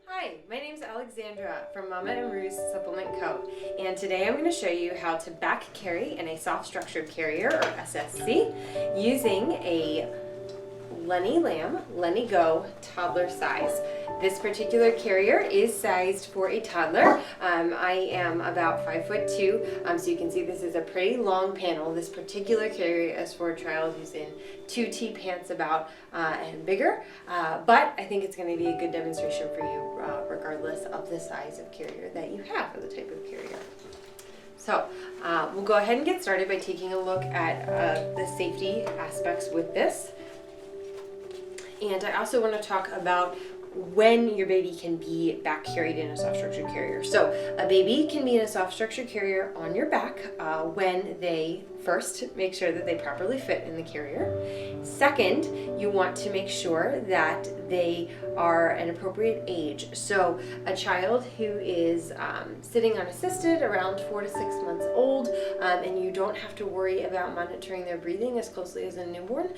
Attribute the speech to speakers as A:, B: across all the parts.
A: Hi, my name is Alexandra from Mamaandroos Supplement Co. And today I'm going to show you how to back carry in a soft structured carrier, or SSC, using a Lenny Lamb LennyGo Toddler size. This particular carrier is sized for a toddler. I am about 5'2", so you can see this is a pretty long panel. This particular carrier is for a child who's in 2T pants about and bigger, but I think it's going to be a good demonstration for you regardless of the size of carrier that you have, or the type of carrier. So we'll go ahead and get started by taking a look at the safety aspects with this. And I also want to talk about when your baby can be back carried in a soft structured carrier. So a baby can be in a soft structured carrier on your back when they first make sure that they properly fit in the carrier. Second, you want to make sure that they are an appropriate age. So a child who is sitting unassisted around 4 to 6 months old, and you don't have to worry about monitoring their breathing as closely as a newborn,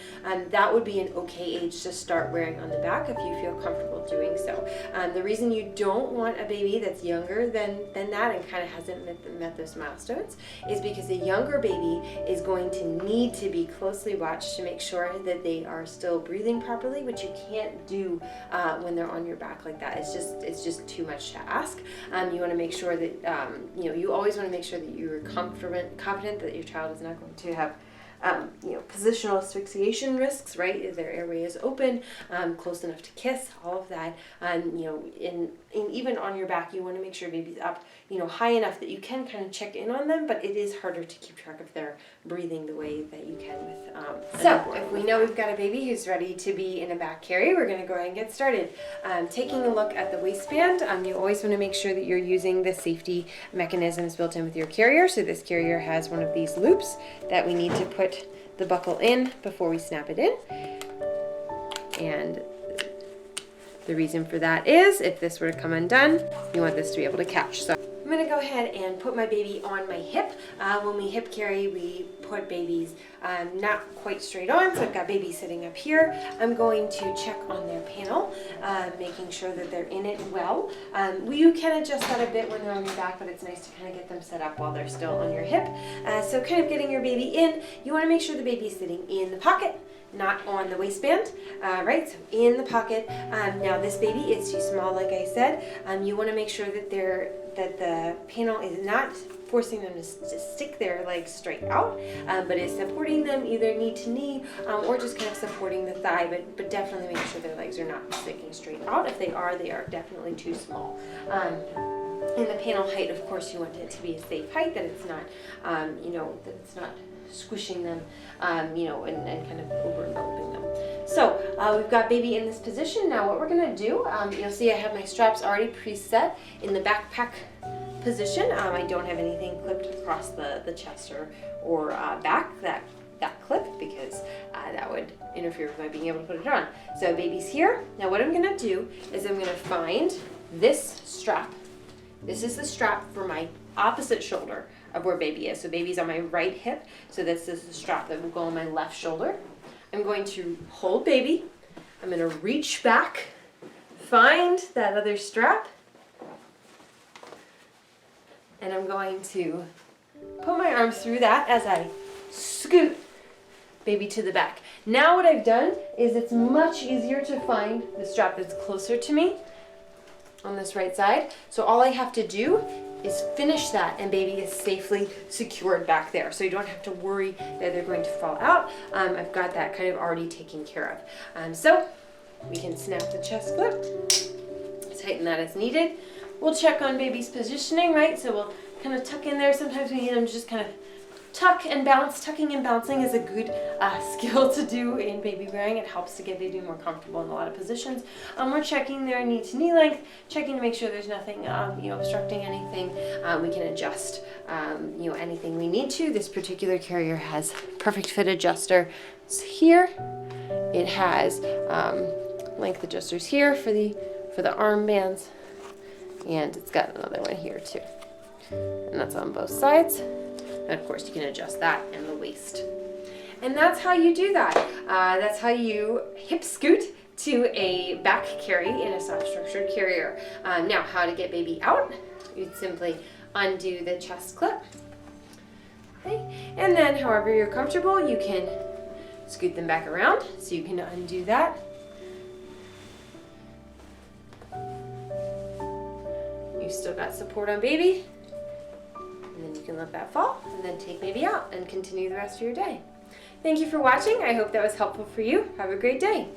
A: that would be an okay age to start wearing on the back if you feel comfortable doing so. The reason you don't want a baby that's younger than that and kind of hasn't met those milestones is because a younger baby is going to need to be closely watched to make sure that they are still breathing properly, which you can't do when they're on your back like that. It's just too much to ask. You want to make sure that you always want to make sure that you're confident that your child is not going to have positional asphyxiation risks, right? If their airway is open, close enough to kiss, all of that. Even on your back, you want to make sure baby's up, high enough that you can kind of check in on them, but it is harder to keep track of their breathing the way that you can with So if we know we've got a baby who's ready to be in a back carry, we're going to go ahead and get started. Taking a look at the waistband, you always want to make sure that you're using the safety mechanisms built in with your carrier. So this carrier has one of these loops that we need to put the buckle in before we snap it in. And the reason for that is if this were to come undone, you want this to be able to catch. So I'm going to go ahead and put my baby on my hip. When we hip carry, we put babies not quite straight on, so I've got baby sitting up here. I'm going to check on their panel, making sure that they're in it well. You can adjust that a bit when they're on your back, but it's nice to kind of get them set up while they're still on your hip. So kind of getting your baby in, you want to make sure the baby's sitting in the pocket, not on the waistband, right? So in the pocket. Now this baby is too small, like I said. You want to make sure that the panel is not forcing them to stick their legs straight out, but is supporting them either knee to knee or just kind of supporting the thigh, but definitely make sure their legs are not sticking straight out. If they are definitely too small. In the panel height, of course, you want it to be a safe height, that it's not, that it's not squishing them, and kind of over enveloping them. So we've got baby in this position. Now what we're going to do, you'll see I have my straps already preset in the backpack position. I don't have anything clipped across the chest or back that clip, because that would interfere with my being able to put it on. So baby's here. Now what I'm going to do is I'm going to find this strap. This is the strap for my opposite shoulder of where baby is. So baby's on my right hip, so this is the strap that will go on my left shoulder. I'm going to hold baby. I'm going to reach back, find that other strap, and I'm going to put my arm through that as I scoot baby to the back. Now what I've done is it's much easier to find the strap that's closer to me on this right side. So all I have to do is finish that, and baby is safely secured back there. So you don't have to worry that they're going to fall out. I've got that kind of already taken care of. So we can snap the chest clip, tighten that as needed. We'll check on baby's positioning, right? So we'll kind of tuck in there. Sometimes we need them to just kind of tuck and bounce. Tucking and bouncing is a good skill to do in baby wearing. It helps to get baby more comfortable in a lot of positions. We're checking their knee to knee length, checking to make sure there's nothing obstructing anything. We can adjust anything we need to. This particular carrier has perfect fit adjuster here. It has length adjusters here for the armbands, and it's got another one here too, and that's on both sides. And of course you can adjust that and the waist. And that's how you do that. That's how you hip scoot to a back carry in a soft structured carrier. Now, how to get baby out? You'd simply undo the chest clip. Okay. And then however you're comfortable, you can scoot them back around. So you can undo that. You've still got support on baby. And then you can let that fall and then take baby out and continue the rest of your day. Thank you for watching. I hope that was helpful for you. Have a great day.